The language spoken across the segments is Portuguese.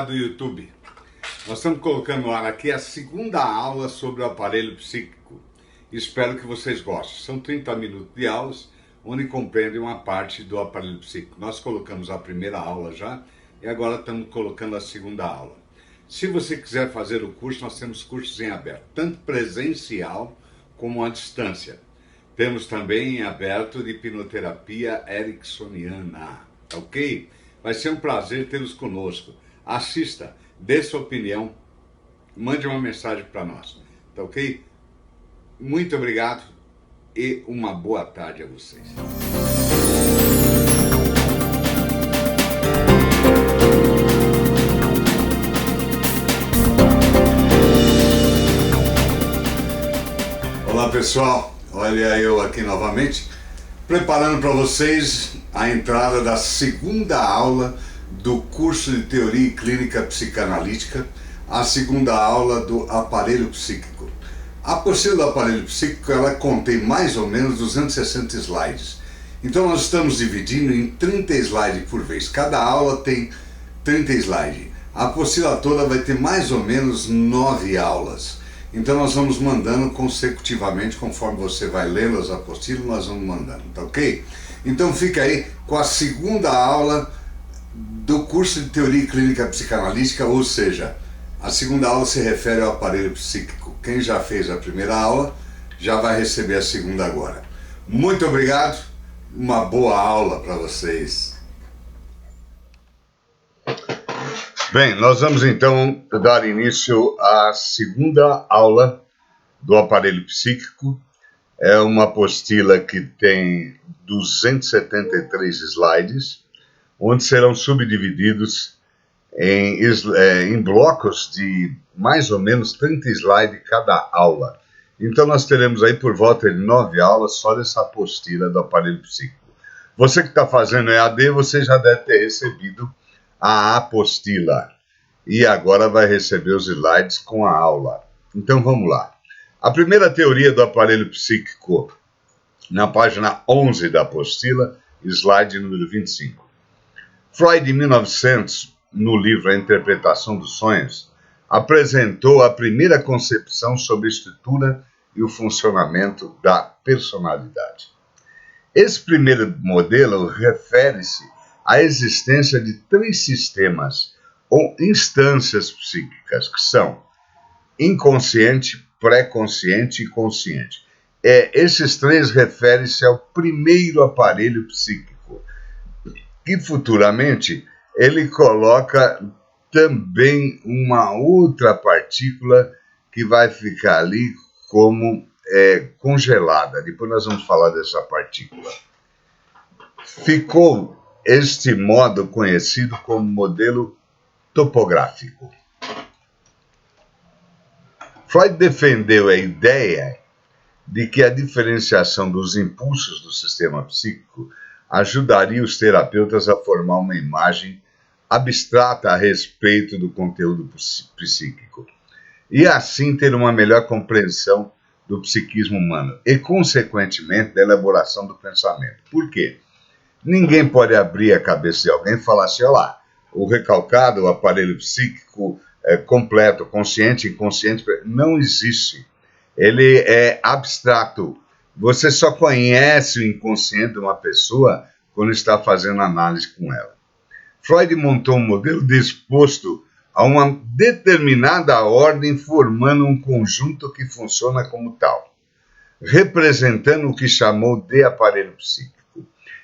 do YouTube. Nós estamos colocando no ar aqui a segunda aula sobre o aparelho psíquico. Espero que vocês gostem. São 30 minutos de aulas, onde compreendem uma parte do aparelho psíquico. Nós colocamos a primeira aula já, e agora estamos colocando a segunda aula. Se você quiser fazer o curso, nós temos cursos em aberto, tanto presencial como à distância. Temos também em aberto de hipnoterapia ericksoniana, ok? Vai ser um prazer tê-los conosco. Assista, dê sua opinião, mande uma mensagem para nós, tá ok? Muito obrigado e uma boa tarde a vocês. Olá pessoal, olha eu aqui novamente, preparando para vocês a entrada da segunda aula do curso de Teoria e Clínica Psicanalítica, a segunda aula do aparelho psíquico. A apostila do aparelho psíquico, ela contém mais ou menos 260 slides. Então nós estamos dividindo em 30 slides por vez. Cada aula tem 30 slides. A apostila toda vai ter mais ou menos 9 aulas. Então nós vamos mandando consecutivamente, conforme você vai lendo as apostilas, nós vamos mandando, tá ok? Então fica aí com a segunda aula do curso de Teoria e Clínica Psicanalítica, ou seja, a segunda aula se refere ao aparelho psíquico. Quem já fez a primeira aula já vai receber a segunda agora. Muito obrigado, uma boa aula para vocês. Bem, nós vamos então dar início à segunda aula do aparelho psíquico. É uma apostila que tem 273 slides, onde serão subdivididos em blocos de mais ou menos 30 slides cada aula. Então nós teremos aí por volta de 9 aulas só dessa apostila do aparelho psíquico. Você que está fazendo EAD, você já deve ter recebido a apostila e agora vai receber os slides com a aula. Então vamos lá. A primeira teoria do aparelho psíquico, na página 11 da apostila, slide número 25. Freud, em 1900, no livro A Interpretação dos Sonhos, apresentou a primeira concepção sobre a estrutura e o funcionamento da personalidade. Esse primeiro modelo refere-se à existência de 3 sistemas ou instâncias psíquicas, que são inconsciente, pré-consciente e consciente. Esses 3 referem-se ao primeiro aparelho psíquico, que futuramente ele coloca também uma outra partícula que vai ficar ali como congelada. Depois nós vamos falar dessa partícula. Ficou este modo conhecido como modelo topográfico. Freud defendeu a ideia de que a diferenciação dos impulsos do sistema psíquico ajudaria os terapeutas a formar uma imagem abstrata a respeito do conteúdo psíquico e assim ter uma melhor compreensão do psiquismo humano e, consequentemente, da elaboração do pensamento. Por quê? Ninguém pode abrir a cabeça de alguém e falar assim, olha lá, o recalcado, o aparelho psíquico completo, consciente, inconsciente, não existe. Ele é abstrato. Você só conhece o inconsciente de uma pessoa quando está fazendo análise com ela. Freud montou um modelo disposto a uma determinada ordem, formando um conjunto que funciona como tal, representando o que chamou de aparelho psíquico.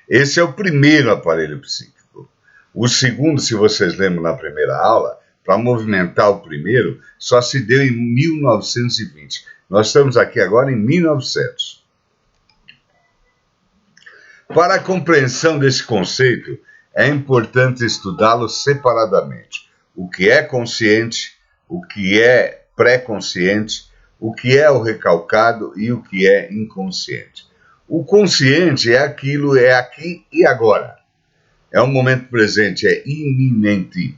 Esse é o primeiro aparelho psíquico. O segundo, se vocês lembram na primeira aula, para movimentar o primeiro, só se deu em 1920. Nós estamos aqui agora em 1900. Para a compreensão desse conceito, é importante estudá-lo separadamente. O que é consciente, o que é pré-consciente, o que é o recalcado e o que é inconsciente. O consciente é aquilo, é aqui e agora. É um momento presente, é iminente.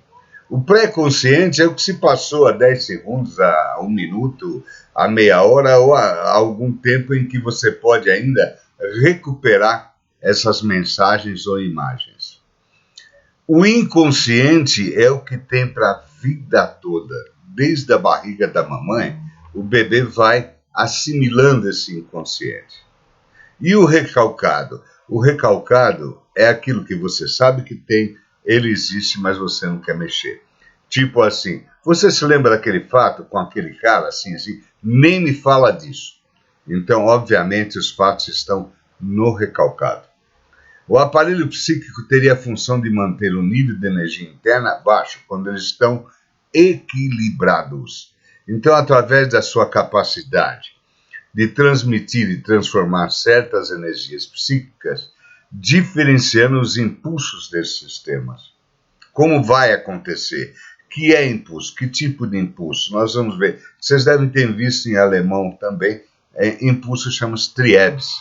O pré-consciente é o que se passou há 10 segundos, a 1 minuto, a meia hora ou a algum tempo em que você pode ainda recuperar essas mensagens ou imagens. O inconsciente é o que tem para a vida toda. Desde a barriga da mamãe, o bebê vai assimilando esse inconsciente. E o recalcado? O recalcado é aquilo que você sabe que tem, ele existe, mas você não quer mexer. Tipo assim, você se lembra daquele fato com aquele cara, assim, nem me fala disso. Então, obviamente, os fatos estão no recalcado. O aparelho psíquico teria a função de manter o nível de energia interna baixo quando eles estão equilibrados. Então, através da sua capacidade de transmitir e transformar certas energias psíquicas, diferenciando os impulsos desses sistemas. Como vai acontecer? Que é impulso? Que tipo de impulso? Nós vamos ver. Vocês devem ter visto em alemão também, impulso chama-se Triebes.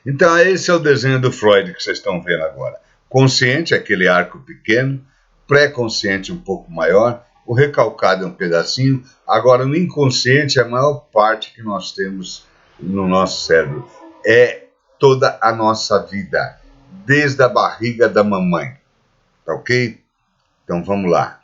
Então, esse é o desenho do Freud que vocês estão vendo agora. Consciente, aquele arco pequeno, pré-consciente um pouco maior, o recalcado é um pedacinho, agora o inconsciente é a maior parte que nós temos no nosso cérebro. É toda a nossa vida, desde a barriga da mamãe. Tá ok? Então vamos lá.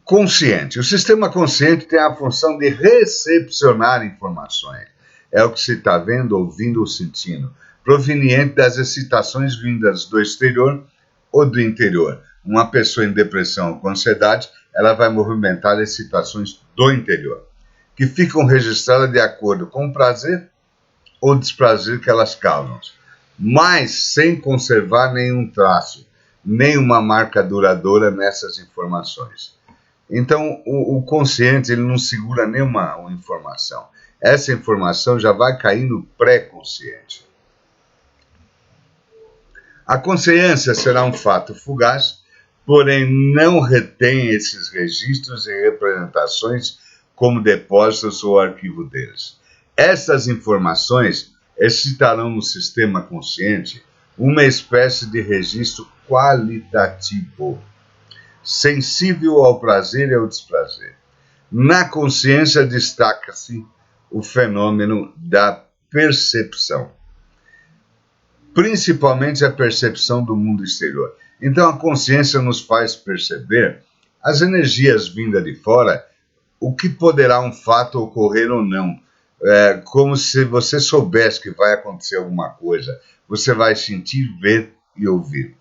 Consciente. O sistema consciente tem a função de recepcionar informações. É o que você está vendo, ouvindo ou sentindo, proveniente das excitações vindas do exterior ou do interior. Uma pessoa em depressão ou com ansiedade, ela vai movimentar as excitações do interior, que ficam registradas de acordo com o prazer ou desprazer que elas causam, mas sem conservar nenhum traço, nenhuma marca duradoura nessas informações. Então, o consciente ele não segura nenhuma informação. Essa informação já vai cair no pré-consciente. A consciência será um fato fugaz, porém não retém esses registros e representações como depósitos ou arquivo deles. Essas informações excitarão no sistema consciente uma espécie de registro qualitativo, sensível ao prazer e ao desprazer. Na consciência destaca-se o fenômeno da percepção, principalmente a percepção do mundo exterior. Então a consciência nos faz perceber as energias vindas de fora, o que poderá um fato ocorrer ou não. É como se você soubesse que vai acontecer alguma coisa, você vai sentir, ver e ouvir.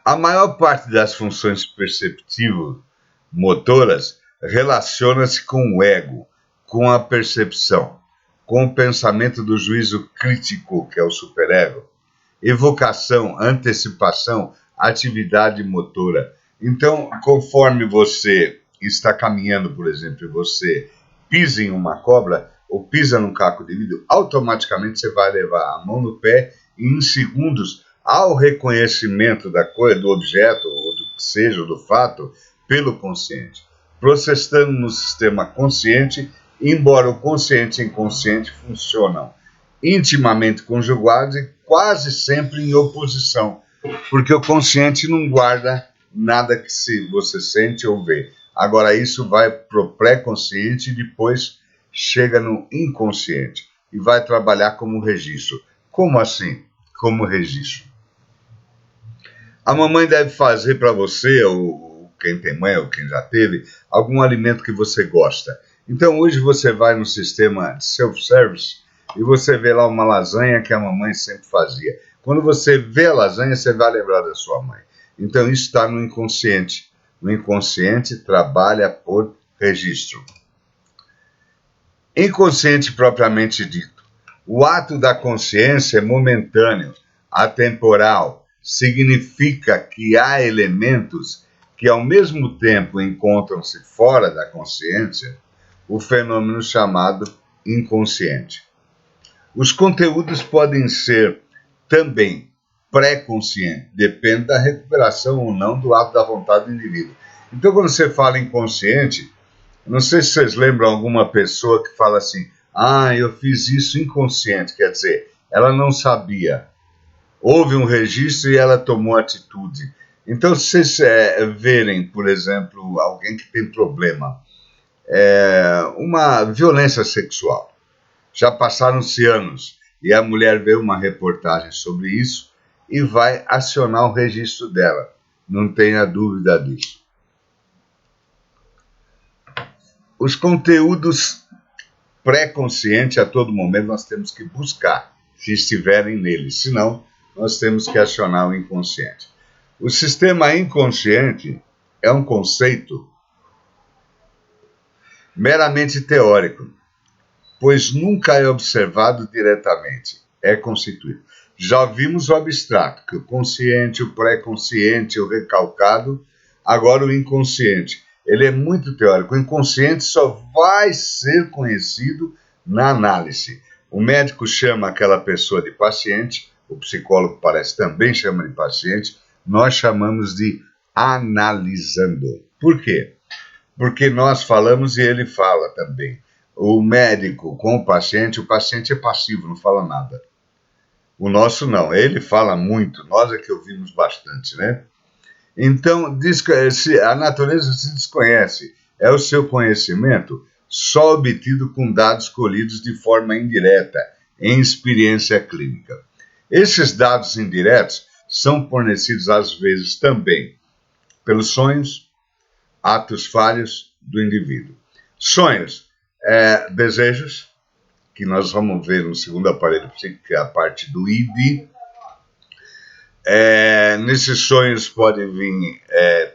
A maior parte das funções perceptivo-motoras relaciona-se com o ego, com a percepção, com o pensamento do juízo crítico, que é o superego, evocação, antecipação, atividade motora. Então, conforme você está caminhando, por exemplo, e você pisa em uma cobra ou pisa num caco de vidro, automaticamente você vai levar a mão no pé e em segundos, ao reconhecimento da coisa, do objeto, ou do que seja, do fato, pelo consciente, processando no sistema consciente, embora o consciente e inconsciente funcionam intimamente conjugados e quase sempre em oposição, porque o consciente não guarda nada que você sente ou vê. Agora isso vai para o pré-consciente e depois chega no inconsciente e vai trabalhar como registro. Como assim? Como registro. A mamãe deve fazer para você, ou quem tem mãe ou quem já teve, algum alimento que você gosta. Então hoje você vai no sistema de self-service e você vê lá uma lasanha que a mamãe sempre fazia. Quando você vê a lasanha, você vai lembrar da sua mãe. Então isso está no inconsciente. No inconsciente trabalha por registro. Inconsciente propriamente dito. O ato da consciência é momentâneo, atemporal. Significa que há elementos que ao mesmo tempo encontram-se fora da consciência, o fenômeno chamado inconsciente. Os conteúdos podem ser também pré-conscientes, depende da recuperação ou não do ato da vontade do indivíduo. Então, quando você fala inconsciente, não sei se vocês lembram alguma pessoa que fala assim, eu fiz isso inconsciente, quer dizer, ela não sabia. Houve um registro e ela tomou atitude. Então, se vocês verem, por exemplo, alguém que tem problema, uma violência sexual, já passaram-se anos, e a mulher vê uma reportagem sobre isso e vai acionar o registro dela. Não tenha dúvida disso. Os conteúdos pré-conscientes, a todo momento, nós temos que buscar, se estiverem neles. Senão, nós temos que acionar o inconsciente. O sistema inconsciente é um conceito meramente teórico, pois nunca é observado diretamente, é constituído. Já vimos o abstrato, que o consciente, o pré-consciente, o recalcado, agora o inconsciente. Ele é muito teórico. O inconsciente só vai ser conhecido na análise. O médico chama aquela pessoa de paciente, o psicólogo parece também chama de paciente, nós chamamos de analisando. Por quê? Porque nós falamos e ele fala também. O médico com o paciente é passivo, não fala nada. O nosso não, ele fala muito, nós é que ouvimos bastante, né? Então, a natureza se desconhece, é o seu conhecimento só obtido com dados colhidos de forma indireta, em experiência clínica. Esses dados indiretos são fornecidos, às vezes, também pelos sonhos, atos falhos do indivíduo. Sonhos, desejos, que nós vamos ver no segundo aparelho psíquico, que é a parte do ID. Nesses sonhos podem vir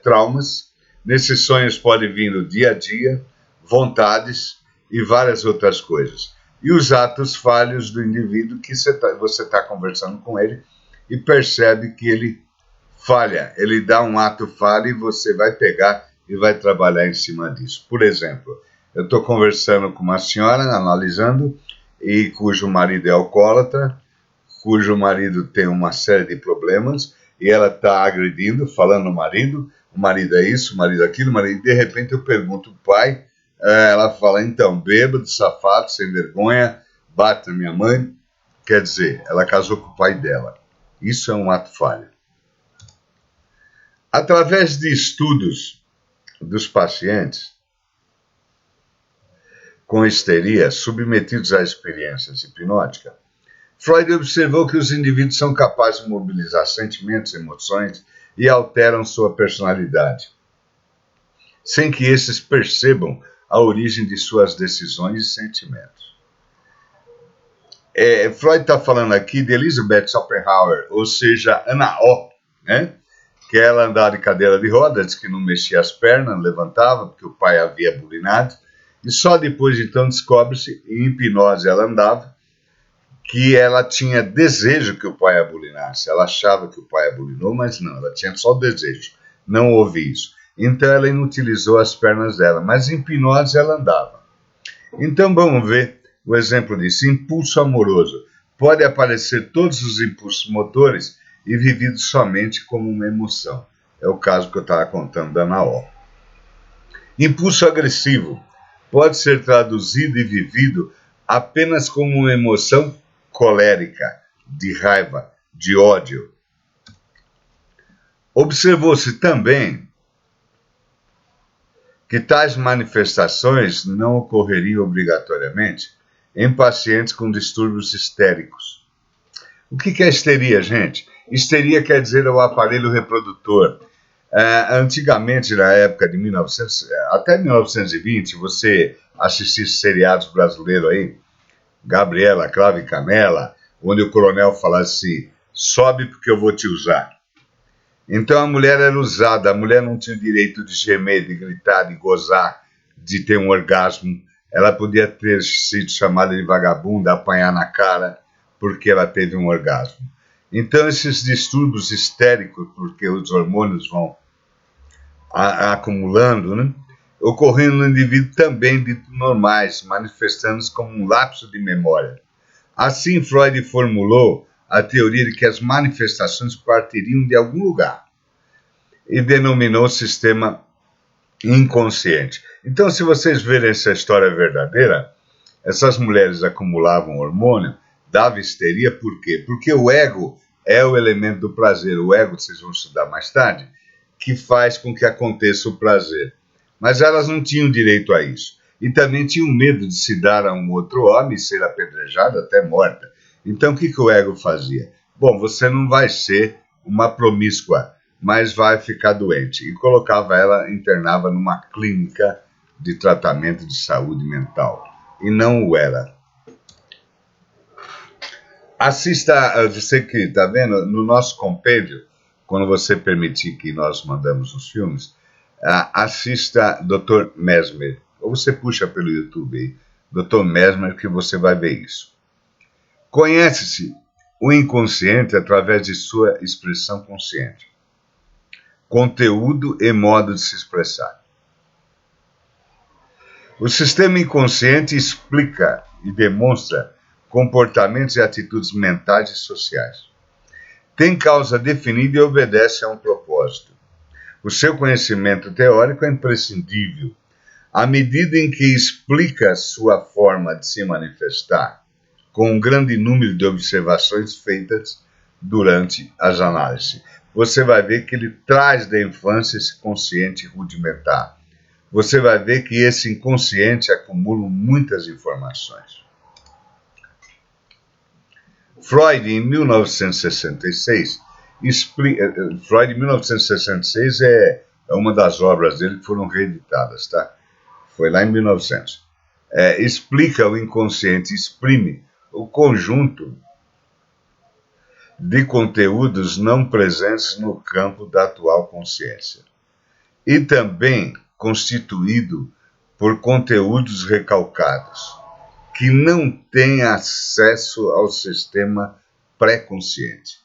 traumas, nesses sonhos pode vir no dia a dia, vontades e várias outras coisas. E os atos falhos do indivíduo que você está conversando com ele e percebe que ele falha, ele dá um ato falho e você vai pegar e vai trabalhar em cima disso. Por exemplo, eu estou conversando com uma senhora, analisando, e cujo marido é alcoólatra, cujo marido tem uma série de problemas, e ela está agredindo, falando no marido, o marido é isso, o marido é aquilo, e de repente eu pergunto ao pai, ela fala, então, bêbado, safado, sem vergonha, bate na minha mãe, quer dizer, ela casou com o pai dela. Isso é um ato falho. Através de estudos dos pacientes com histeria submetidos a experiências hipnóticas, Freud observou que os indivíduos são capazes de mobilizar sentimentos, emoções e alteram sua personalidade, sem que esses percebam a origem de suas decisões e sentimentos. Freud está falando aqui de Elizabeth Schopenhauer, ou seja, Ana O, né? Que ela andava de cadeira de rodas, que não mexia as pernas, não levantava, porque o pai havia bulinado, e só depois então descobre-se, em hipnose ela andava, que ela tinha desejo que o pai a bulinasse. Ela achava que o pai a bulinou, mas não, ela tinha só desejo, não houve isso. Então ela inutilizou as pernas dela, mas em hipnose ela andava. Então vamos ver o exemplo disso. Impulso amoroso. Pode aparecer todos os impulsos motores e vividos somente como uma emoção. É o caso que eu estava contando da Naó. Impulso agressivo. Pode ser traduzido e vivido apenas como uma emoção colérica, de raiva, de ódio. Observou-se também que tais manifestações não ocorreriam obrigatoriamente em pacientes com distúrbios histéricos. O que é histeria, gente? Histeria quer dizer o aparelho reprodutor. Antigamente, na época de 1900, até 1920, você assistia seriados brasileiros aí, Gabriela, Cravo e Canela, onde o coronel falava assim, sobe porque eu vou te usar. Então a mulher era usada, a mulher não tinha o direito de gemer, de gritar, de gozar, de ter um orgasmo. Ela podia ter sido chamada de vagabunda, apanhar na cara, porque ela teve um orgasmo. Então esses distúrbios histéricos, porque os hormônios vão acumulando, né, ocorrendo no indivíduo também de normais, manifestando-se como um lapso de memória. Assim, Freud formulou a teoria de que as manifestações partiriam de algum lugar e denominou o sistema inconsciente. Então, se vocês verem essa história verdadeira, essas mulheres acumulavam hormônio, dava histeria, por quê? Porque o ego é o elemento do prazer. O ego, vocês vão estudar mais tarde, que faz com que aconteça o prazer. Mas elas não tinham direito a isso. E também tinham medo de se dar a um outro homem e ser apedrejada até morta. Então, o que o ego fazia? Bom, você não vai ser uma promíscua, mas vai ficar doente. E colocava ela, internava numa clínica de tratamento de saúde mental. E não o era. Assista, você que está vendo, no nosso compêndio, quando você permitir que nós mandamos os filmes, assista Dr. Mesmer. Ou você puxa pelo YouTube aí, Dr. Mesmer, que você vai ver isso. Conhece-se o inconsciente através de sua expressão consciente, conteúdo e modo de se expressar. O sistema inconsciente explica e demonstra comportamentos e atitudes mentais e sociais. Tem causa definida e obedece a um propósito. O seu conhecimento teórico é imprescindível, à medida em que explica sua forma de se manifestar, com um grande número de observações feitas durante as análises. Você vai ver que ele traz da infância esse consciente rudimentar. Você vai ver que esse inconsciente acumula muitas informações. Freud, em 1966, Freud, em 1966, é uma das obras dele que foram reeditadas, tá? Foi lá em 1900. Explica o inconsciente, exprime o conjunto de conteúdos não presentes no campo da atual consciência. E também constituído por conteúdos recalcados, que não têm acesso ao sistema pré-consciente.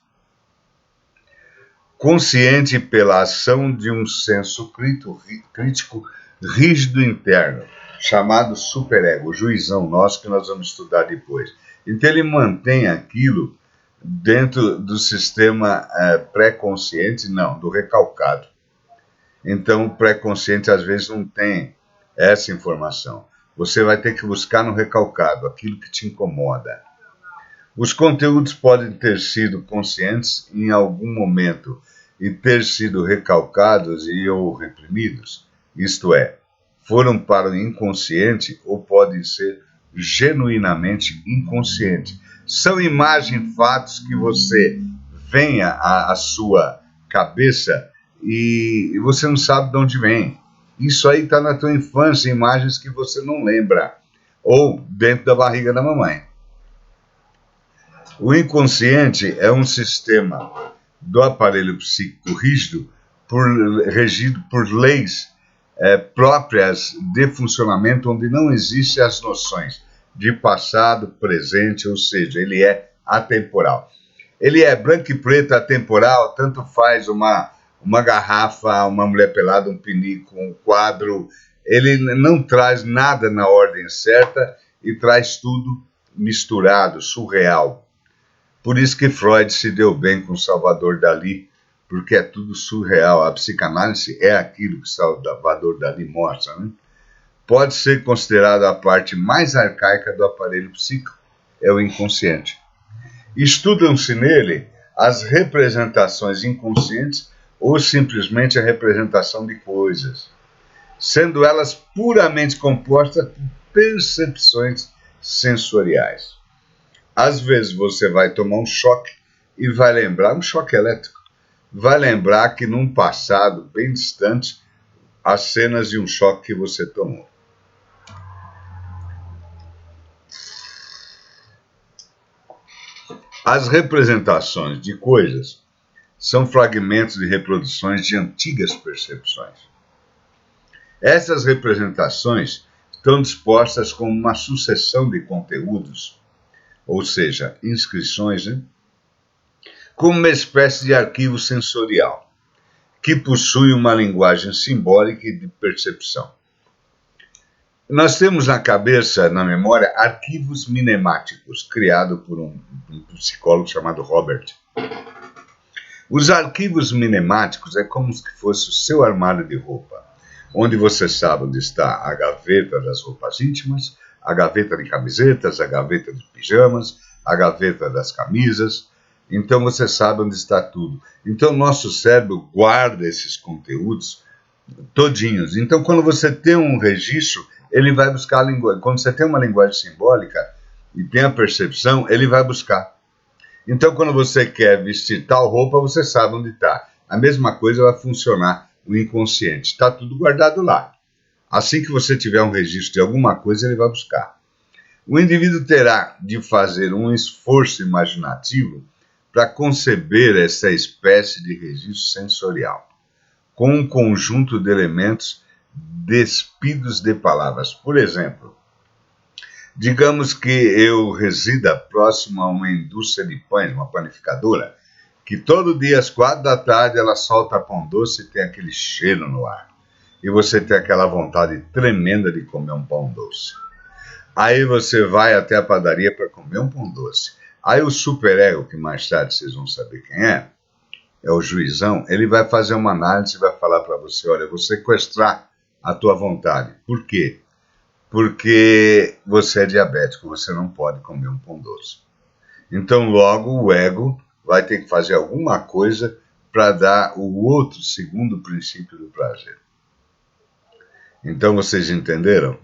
Consciente pela ação de um senso crítico rígido interno, chamado superego, o juizão nosso que nós vamos estudar depois. Então ele mantém aquilo dentro do sistema pré-consciente, não, do recalcado. Então o pré-consciente às vezes não tem essa informação. Você vai ter que buscar no recalcado, aquilo que te incomoda. Os conteúdos podem ter sido conscientes em algum momento e ter sido recalcados ou reprimidos, isto é, foram para o inconsciente ou podem ser genuinamente inconscientes. São imagens, fatos que você venha à sua cabeça e você não sabe de onde vem. Isso aí está na tua infância, imagens que você não lembra, ou dentro da barriga da mamãe. O inconsciente é um sistema do aparelho psíquico rígido, regido por leis próprias de funcionamento, onde não existem as noções de passado, presente, ou seja, ele é atemporal. Ele é branco e preto, atemporal, tanto faz uma garrafa, uma mulher pelada, um pinico, um quadro. Ele não traz nada na ordem certa e traz tudo misturado, surreal. Por isso que Freud se deu bem com Salvador Dalí, porque é tudo surreal. A psicanálise é aquilo que Salvador Dalí mostra, né? Pode ser considerada a parte mais arcaica do aparelho psíquico, é o inconsciente. Estudam-se nele as representações inconscientes ou simplesmente a representação de coisas, sendo elas puramente compostas por percepções sensoriais. Às vezes você vai tomar um choque e vai lembrar, um choque elétrico, vai lembrar que num passado bem distante, as cenas de um choque que você tomou. As representações de coisas são fragmentos de reproduções de antigas percepções. Essas representações estão dispostas como uma sucessão de conteúdos, ou seja, inscrições, né? Como uma espécie de arquivo sensorial, que possui uma linguagem simbólica e de percepção. Nós temos na cabeça, na memória, arquivos minemáticos, criados por um psicólogo chamado Robert. Os arquivos minemáticos é como se fosse o seu armário de roupa, onde você sabe onde está a gaveta das roupas íntimas, a gaveta de camisetas, a gaveta de pijamas, a gaveta das camisas. Então você sabe onde está tudo. Então nosso cérebro guarda esses conteúdos todinhos. Então quando você tem um registro, ele vai buscar a linguagem. Quando você tem uma linguagem simbólica e tem a percepção, ele vai buscar. Então, quando você quer vestir tal roupa, você sabe onde está. A mesma coisa vai funcionar o inconsciente. Está tudo guardado lá. Assim que você tiver um registro de alguma coisa, ele vai buscar. O indivíduo terá de fazer um esforço imaginativo para conceber essa espécie de registro sensorial, com um conjunto de elementos despidos de palavras. Por exemplo, digamos que eu resida próximo a uma indústria de pães, uma panificadora, que todo dia às 4 da tarde ela solta pão doce e tem aquele cheiro no ar. E você tem aquela vontade tremenda de comer um pão doce. Aí você vai até a padaria para comer um pão doce. Aí o superego, que mais tarde vocês vão saber quem é o juizão, ele vai fazer uma análise e vai falar para você, olha, eu vou sequestrar a tua vontade. Por quê? Porque você é diabético, você não pode comer um pão doce. Então, logo, o ego vai ter que fazer alguma coisa para dar o outro segundo princípio do prazer. Então, vocês entenderam?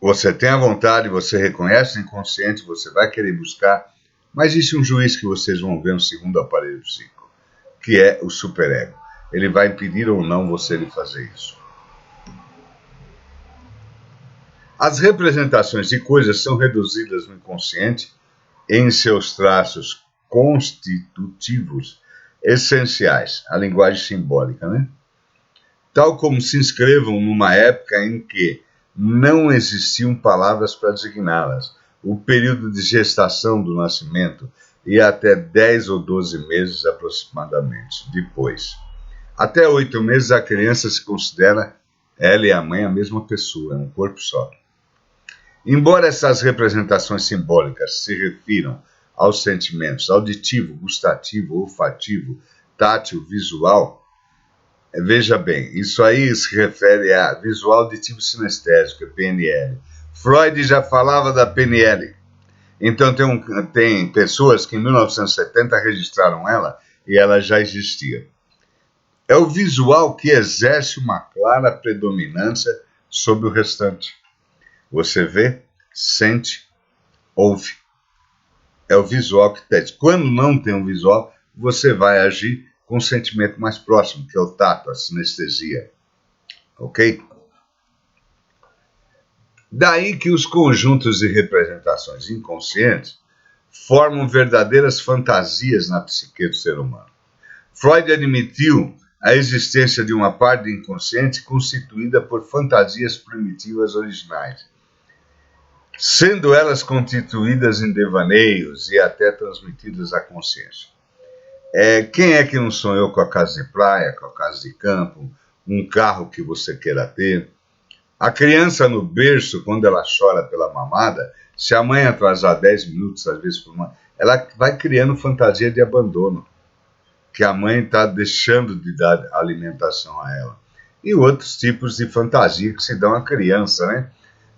Você tem a vontade, você reconhece o inconsciente, você vai querer buscar, mas existe um juiz que vocês vão ver no segundo aparelho psíquico, que é o superego. Ele vai impedir ou não você de fazer isso. As representações de coisas são reduzidas no inconsciente em seus traços constitutivos essenciais, a linguagem simbólica, né? Tal como se inscrevam numa época em que não existiam palavras para designá-las, o período de gestação do nascimento e até 10 ou 12 meses aproximadamente depois. Até 8 meses a criança se considera, ela e a mãe, a mesma pessoa, é um corpo só. Embora essas representações simbólicas se refiram aos sentimentos auditivo, gustativo, olfativo, tátil, visual, veja bem, isso aí se refere a visual auditivo sinestésico, PNL. Freud já falava da PNL. Então tem pessoas que em 1970 registraram ela e ela já existia. É o visual que exerce uma clara predominância sobre o restante. Você vê, sente, ouve. É o visual que tem. Quando não tem um visual, você vai agir com um sentimento mais próximo, que é o tato, a sinestesia. Ok? Daí que os conjuntos de representações inconscientes formam verdadeiras fantasias na psique do ser humano. Freud admitiu a existência de uma parte inconsciente constituída por fantasias primitivas originais, sendo elas constituídas em devaneios e até transmitidas à consciência. Quem é que não sonhou com a casa de praia, com a casa de campo, um carro que você queira ter? A criança no berço, quando ela chora pela mamada, se a mãe atrasar 10 minutos, às vezes por uma, ela vai criando fantasia de abandono, que a mãe está deixando de dar alimentação a ela. E outros tipos de fantasia que se dão à criança, né?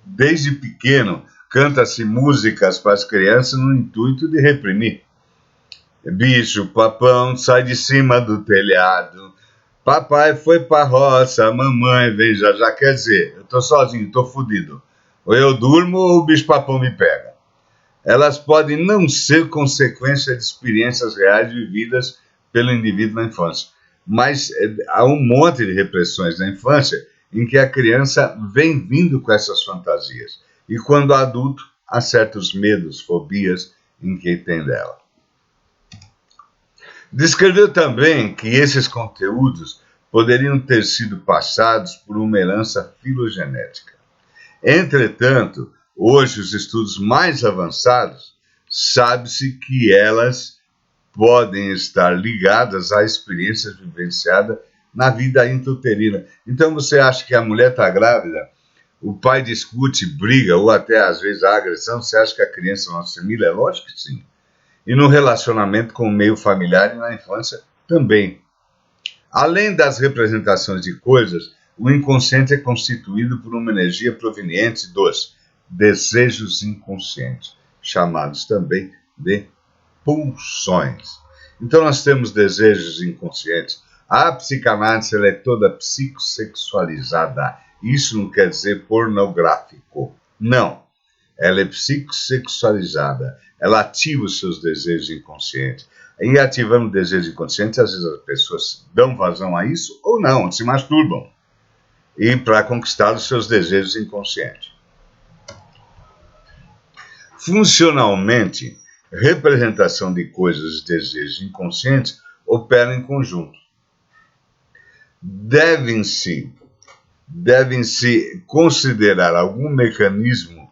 Desde pequeno, canta-se músicas para as crianças no intuito de reprimir. Bicho, papão, sai de cima do telhado. Papai foi pra roça, mamãe vem já já. Quer dizer, eu tô sozinho, tô fudido. Ou eu durmo ou o bicho papão me pega. Elas podem não ser consequência de experiências reais vividas pelo indivíduo na infância. Mas há um monte de repressões na infância em que a criança vem vindo com essas fantasias. E quando adulto, há certos medos, fobias em que tem dela. Descreveu também que esses conteúdos poderiam ter sido passados por uma herança filogenética. Entretanto, hoje os estudos mais avançados sabe-se que elas podem estar ligadas a experiências vivenciadas na vida intrauterina. Então você acha que a mulher está grávida, o pai discute, briga, ou até às vezes há agressão, você acha que a criança não assimila? É lógico que sim. E no relacionamento com o meio familiar e na infância também. Além das representações de coisas, o inconsciente é constituído por uma energia proveniente dos desejos inconscientes, chamados também de pulsões. Então nós temos desejos inconscientes. A psicanálise ela é toda psicossexualizada. Isso não quer dizer pornográfico. Não. Ela é psicossexualizada. ela ativa os seus desejos inconscientes. E ativando o desejo inconsciente, às vezes as pessoas dão vazão a isso ou não, se masturbam. E para conquistar os seus desejos inconscientes. Funcionalmente, representação de coisas e desejos inconscientes operam em conjunto. Devem-se considerar algum mecanismo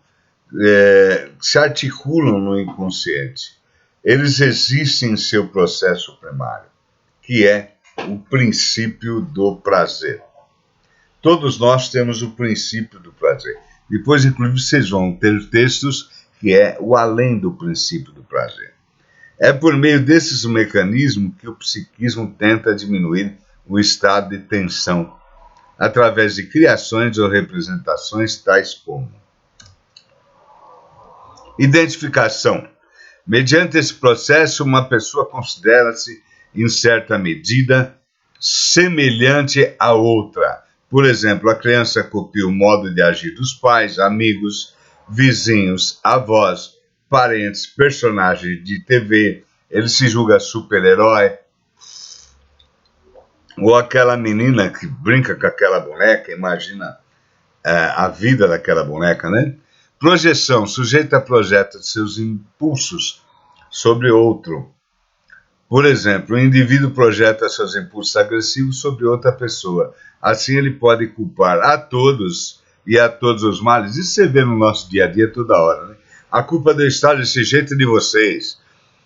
que se articulam no inconsciente. Eles existem em seu processo primário, que é o princípio do prazer. Todos nós temos o princípio do prazer. Depois, inclusive, vocês vão ter textos que é o além do princípio do prazer. É por meio desses mecanismos que o psiquismo tenta diminuir o estado de tensão, através de criações ou representações tais como identificação. Mediante esse processo, uma pessoa considera-se, em certa medida, semelhante a outra. Por exemplo, a criança copia o modo de agir dos pais, amigos, vizinhos, avós, parentes, personagens de TV. Ele se julga super-herói. Ou aquela menina que brinca com aquela boneca, imagina a vida daquela boneca, né? Projeção, sujeito projeta seus impulsos sobre outro. Por exemplo, o indivíduo projeta seus impulsos agressivos sobre outra pessoa. Assim ele pode culpar a todos e a todos os males. Isso você vê no nosso dia a dia toda hora, né? A culpa de eu estar desse jeito é de vocês.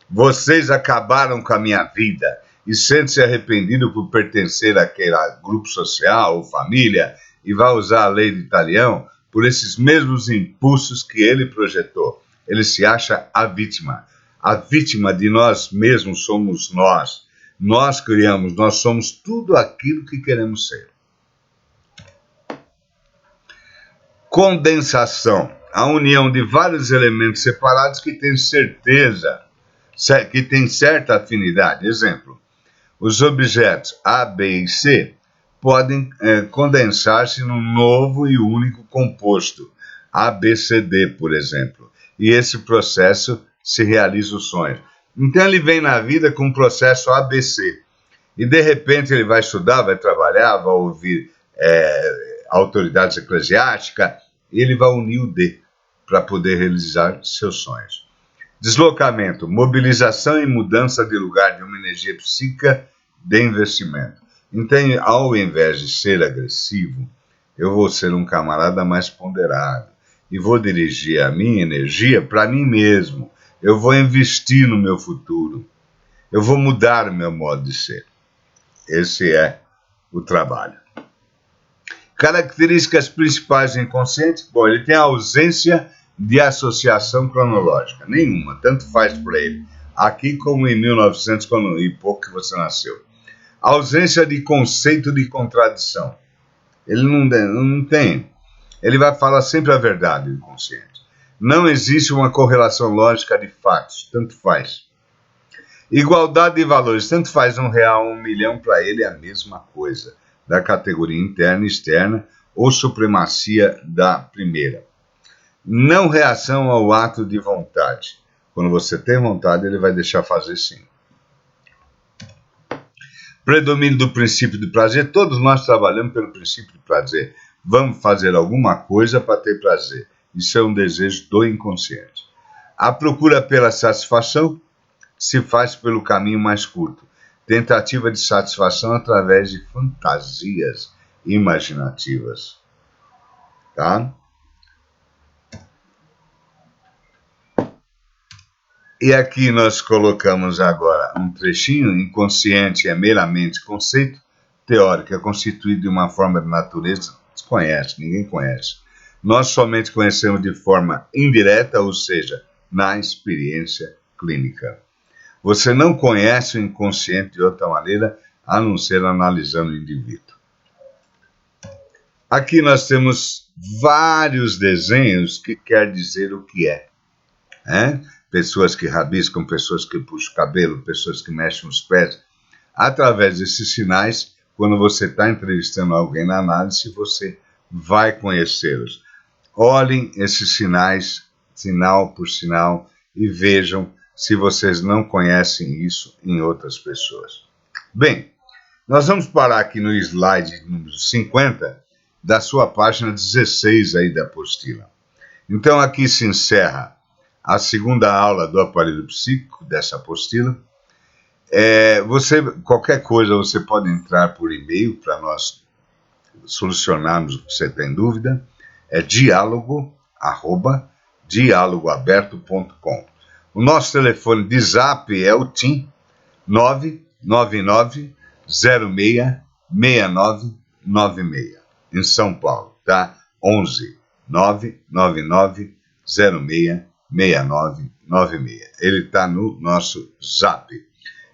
Vocês acabaram com a minha vida. E sente-se arrependido por pertencer àquele grupo social ou família e vai usar a lei de Talião por esses mesmos impulsos que ele projetou. Ele se acha a vítima. A vítima de nós mesmos somos nós. Nós criamos, nós somos tudo aquilo que queremos ser. Condensação. A união de vários elementos separados que têm que têm certa afinidade. Exemplo. Os objetos A, B e C podem condensar-se num novo e único composto, ABCD, por exemplo. E esse processo se realiza o sonho. Então ele vem na vida com um processo ABC. E de repente ele vai estudar, vai trabalhar, vai ouvir autoridades eclesiásticas, e ele vai unir o D para poder realizar seus sonhos. Deslocamento, mobilização e mudança de lugar de uma energia psíquica de investimento. Então, ao invés de ser agressivo, eu vou ser um camarada mais ponderado e vou dirigir a minha energia para mim mesmo. Eu vou investir no meu futuro. Eu vou mudar o meu modo de ser. Esse é o trabalho. Características principais do inconsciente? Bom, ele tem a ausência de associação cronológica. Nenhuma, tanto faz para ele. Aqui como em 1900 e pouco que você nasceu. Ausência de conceito de contradição. Ele não tem. Ele vai falar sempre a verdade, o inconsciente. Não existe uma correlação lógica de fatos, tanto faz. Igualdade de valores, tanto faz R$1, R$1.000.000, para ele é a mesma coisa, da categoria interna e externa, ou supremacia da primeira. Não reação ao ato de vontade. Quando você tem vontade, ele vai deixar fazer sim. Predomínio do princípio de prazer. Todos nós trabalhamos pelo princípio de prazer. Vamos fazer alguma coisa para ter prazer. Isso é um desejo do inconsciente. A procura pela satisfação se faz pelo caminho mais curto. Tentativa de satisfação através de fantasias imaginativas. Tá? E aqui nós colocamos agora um trechinho. Inconsciente é meramente conceito teórico, é constituído de uma forma de natureza desconhece, ninguém conhece. Nós somente conhecemos de forma indireta, ou seja, na experiência clínica. Você não conhece o inconsciente de outra maneira, a não ser analisando o indivíduo. Aqui nós temos vários desenhos que quer dizer o que é. Pessoas que rabiscam, pessoas que puxam o cabelo, pessoas que mexem os pés. Através desses sinais, quando você está entrevistando alguém na análise, você vai conhecê-los. Olhem esses sinais, sinal por sinal, e vejam se vocês não conhecem isso em outras pessoas. Bem, nós vamos parar aqui no slide número 50 da sua página 16 aí da apostila. Então aqui se encerra a segunda aula do aparelho psíquico dessa apostila. Qualquer coisa você pode entrar por e-mail para nós solucionarmos o que você tem dúvida. É diálogo@dialogoaberto.com. O nosso telefone de zap é o TIM 999-06-6996, em São Paulo, tá? 11 999-06-6996. Ele está no nosso zap.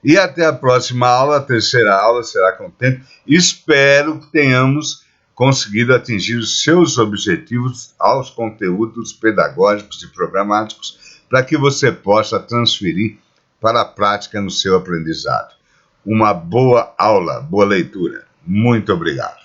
E até a próxima aula, a terceira aula será com o tempo. Espero que tenhamos conseguido atingir os seus objetivos aos conteúdos pedagógicos e programáticos para que você possa transferir para a prática no seu aprendizado. Uma boa aula, boa leitura. Muito obrigado.